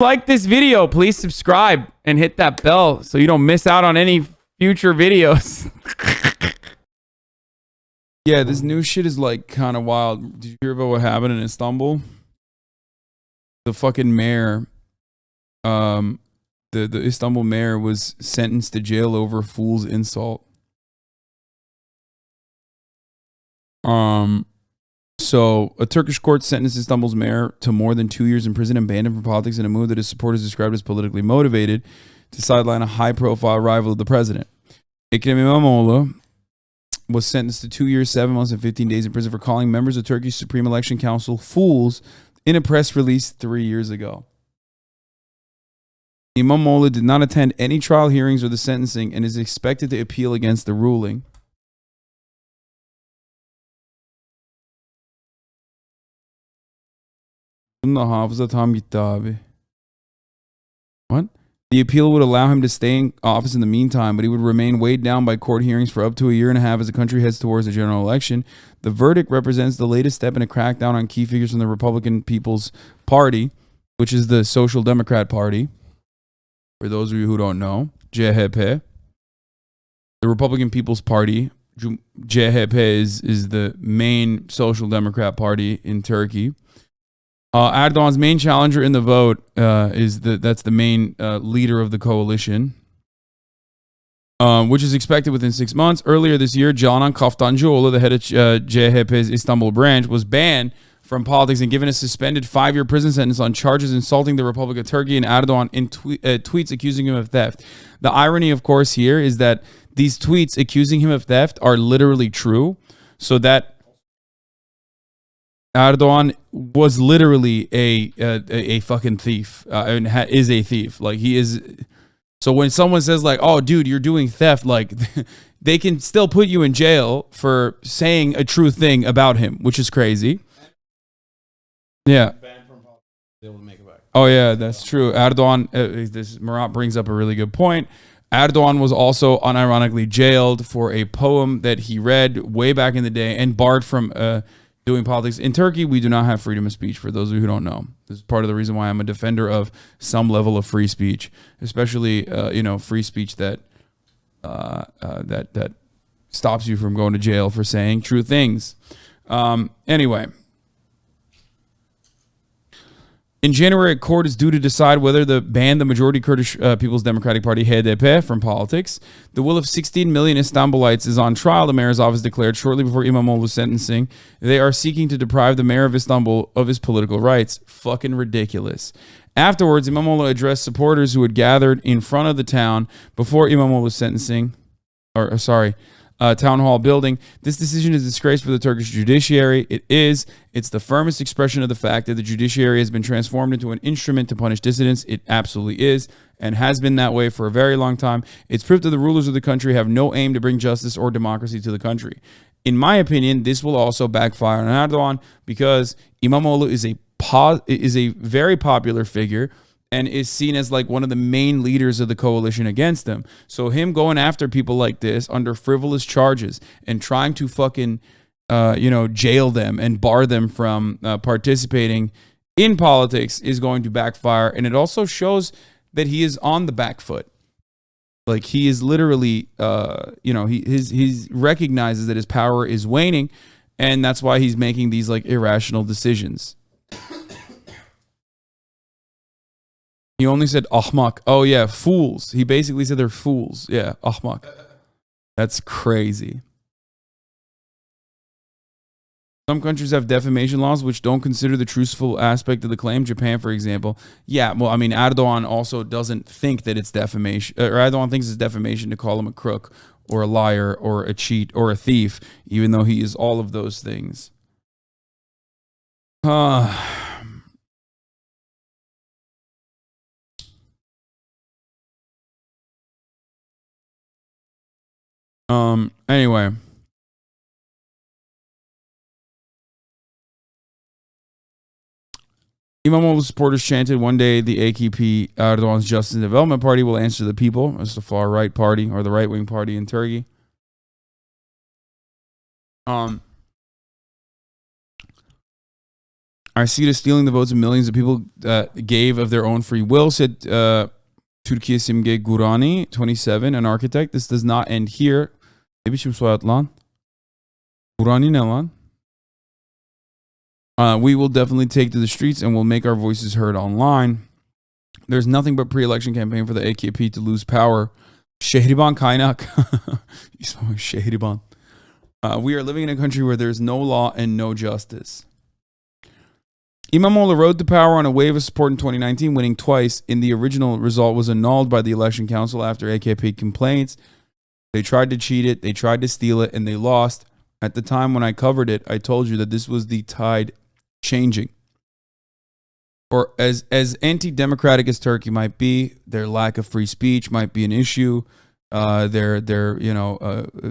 Like this video, please subscribe and hit that bell so you don't miss out on any future videos. Yeah, this new shit is like kind of wild. Did you hear about what happened in Istanbul? The fucking mayor, the Istanbul mayor was sentenced to jail over fool's insult. So a Turkish court sentenced Istanbul's mayor to more than 2 years in prison and banned him from politics in a move that his supporters described as politically motivated to sideline a high-profile rival of the president. Ekrem İmamoğlu was sentenced to 2 years, 7 months, and 15 days in prison for calling members of Turkey's Supreme Election Council fools in a press release 3 years ago. İmamoğlu did not attend any trial hearings or the sentencing and is expected to appeal against the ruling. Bununla hafıza tam gitti abi. What? The appeal would allow him to stay in office in the meantime, but he would remain weighed down by court hearings for up to a year and a half as the country heads towards a general election. The verdict represents the latest step in a crackdown on key figures from the Republican People's Party, which is the Social Democrat Party. For those of you who don't know, CHP. The Republican People's Party, CHP, is the main Social Democrat Party in Turkey. Erdogan's main challenger in the vote that's the main leader of the coalition, which is expected within 6 months. Earlier this year, Canan Kaftancıoğlu, the head of CHP's Istanbul branch, was banned from politics and given a suspended 5-year prison sentence on charges insulting the Republic of Turkey, and Erdogan in tweets accusing him of theft. The irony, of course, here is that these tweets accusing him of theft are literally true, so that Erdogan was literally a fucking thief, and is a thief. Like, he is. So when someone says like, "Oh, dude, you're doing theft," like, they can still put you in jail for saying a true thing about him, which is crazy. Yeah. Oh yeah, that's true. Erdogan. Murat brings up a really good point. Erdogan was also unironically jailed for a poem that he read way back in the day and barred from doing politics. In Turkey, we do not have freedom of speech, for those of you who don't know. This is part of the reason why I'm a defender of some level of free speech, especially free speech that stops you from going to jail for saying true things. Anyway, in January, a court is due to decide whether to ban the majority Kurdish People's Democratic Party, HDP, from politics. The will of 16 million Istanbulites is on trial, the mayor's office declared shortly before İmamoğlu's sentencing. They are seeking to deprive the mayor of Istanbul of his political rights. Fucking ridiculous. Afterwards, İmamoğlu addressed supporters who had gathered in front of the town before İmamoğlu's sentencing, town hall building. This decision is a disgrace for the Turkish judiciary. It is. It's the firmest expression of the fact that the judiciary has been transformed into an instrument to punish dissidents. It absolutely is, and has been that way for a very long time. It's proof that the rulers of the country have no aim to bring justice or democracy to the country. In my opinion, this will also backfire on Erdogan, because İmamoğlu is a very popular figure and is seen as like one of the main leaders of the coalition against them. So him going after people like this under frivolous charges and trying to fucking, jail them and bar them from participating in politics is going to backfire. And it also shows that he is on the back foot. Like, he is literally, he recognizes that his power is waning, and that's why he's making these like irrational decisions. He only said ahmak. Oh yeah, fools. He basically said they're fools. Yeah, ahmak. That's crazy. Some countries have defamation laws which don't consider the truthful aspect of the claim. Japan, for example. Yeah, well, I mean, Erdogan also doesn't think that it's defamation. Or Erdogan thinks it's defamation to call him a crook or a liar or a cheat or a thief, even though he is all of those things. Anyway. İmamoğlu supporters chanted, one day the AKP, Erdogan's Justice and Development Party, will answer the people. It's the far right party, or the right wing party in Turkey. I see it as stealing the votes of millions of people gave of their own free will, said Türkiye Simge Gurani, 27, an architect. This does not end here. Ne biçim soyad lan? Gurani ne lan? We will definitely take to the streets and we'll make our voices heard online. There's nothing but pre-election campaign for the AKP to lose power. Şehriban kaynak. Şehriban. We are living in a country where there's no law and no justice. İmamoğlu rode to power on a wave of support in 2019, winning twice. In the original result was annulled by the election council after AKP complaints. They tried to cheat it, they tried to steal it, and they lost. At the time when I covered it, I told you that this was the tide changing. Or as anti-democratic as Turkey might be, their lack of free speech might be an issue. Their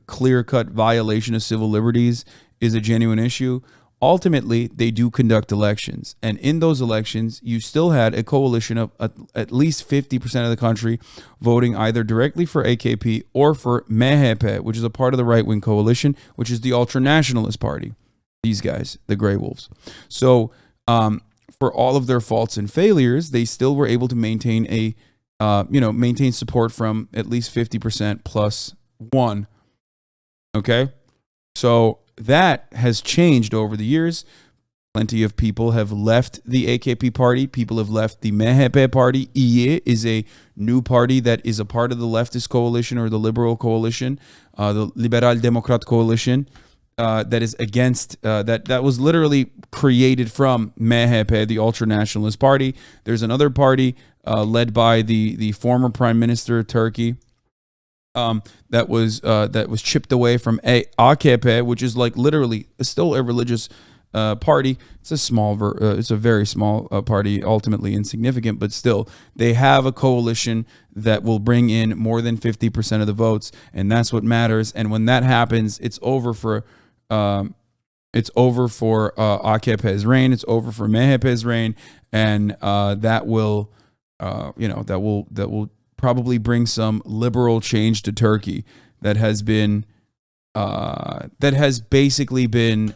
clear-cut violation of civil liberties is a genuine issue. Ultimately, they do conduct elections. And in those elections, you still had a coalition of at least 50% of the country voting either directly for AKP or for MHP, which is a part of the right-wing coalition, which is the ultra-nationalist party. These guys, the Grey Wolves. So, for all of their faults and failures, they still were able to maintain maintain support from at least 50% plus one. Okay? So that has changed over the years. Plenty of people have left the AKP party. People have left the MHP party. İYİ is a new party that is a part of the leftist coalition or the liberal coalition, the Liberal Democrat coalition. That is against that was literally created from MHP, the ultra-nationalist party. There's another party led by the former prime minister of Turkey that was chipped away from AKP, which is like literally still a religious party. It's a very small party, ultimately insignificant, but still they have a coalition that will bring in more than 50% of the votes, and that's what matters. And when that happens, it's over for AKP's reign. It's over for MHP's reign, and that will probably bring some liberal change to Turkey that has basically been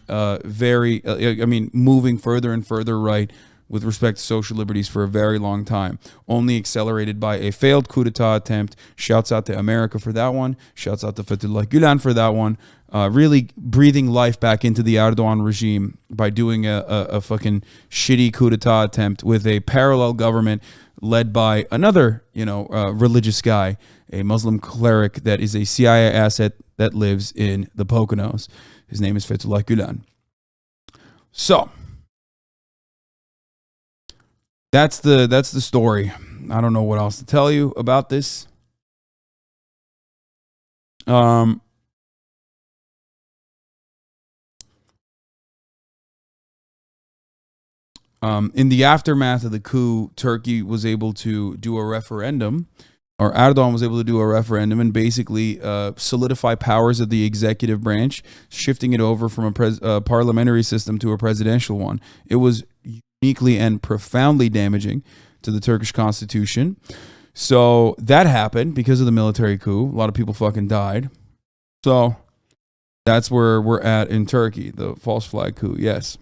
moving further and further right with respect to social liberties for a very long time, only accelerated by a failed coup d'etat attempt. Shouts out to America for that one. Shouts out to Fethullah Gülen for that one. Really breathing life back into the Erdogan regime by doing a fucking shitty coup d'etat attempt with a parallel government led by another, religious guy, a Muslim cleric that is a CIA asset that lives in the Poconos. His name is Fethullah Gülen. So that's the story. I don't know what else to tell you about this. In the aftermath of the coup, Turkey was able to do a referendum, or Erdogan was able to do a referendum and basically solidify powers of the executive branch, shifting it over from a parliamentary system to a presidential one. It was uniquely and profoundly damaging to the Turkish constitution. So that happened because of the military coup. A lot of people fucking died. So that's where we're at in Turkey, the false flag coup. Yes.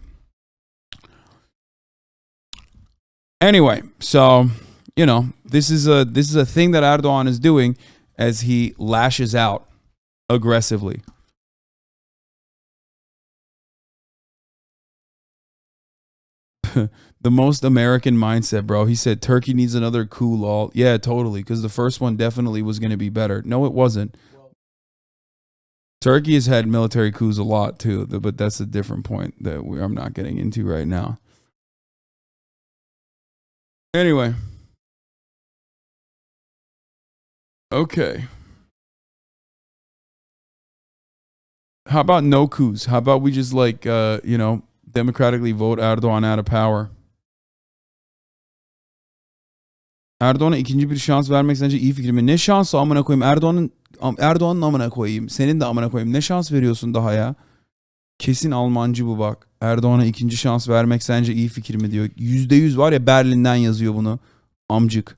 Anyway, so this is a thing that Erdogan is doing as he lashes out aggressively. The most American mindset, bro. He said Turkey needs another coup, lol. Yeah, totally, because the first one definitely was going to be better. No, it wasn't. Turkey has had military coups a lot too, but that's a different point that I'm not getting into right now. Anyway. Okay. How about no coups? How about we just democratically vote Erdoğan out of power? Erdoğan'a ikinci bir şans vermek sence iyi fikir mi? Ne şansı amına koyayım? Erdoğan'ın amına koyayım. Senin de amına koyayım. Ne şans veriyorsun daha ya? Kesin Almancı bu bak. Erdoğan'a ikinci şans vermek sence iyi fikir mi diyor. %100 var ya, Berlin'den yazıyor bunu. Amcık.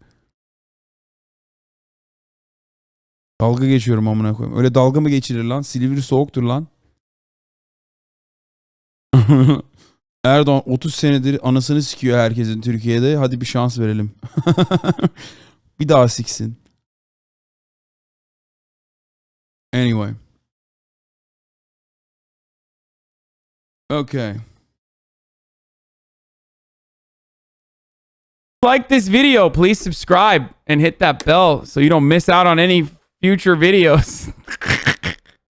Dalga geçiyorum amına koyayım. Öyle dalga mı geçilir lan? Silivri soğuktur lan. Erdoğan 30 senedir anasını sikiyor herkesin Türkiye'de. Hadi bir şans verelim. Bir daha siksin. Anyway. Okay. Like this video, please subscribe and hit that bell so you don't miss out on any future videos.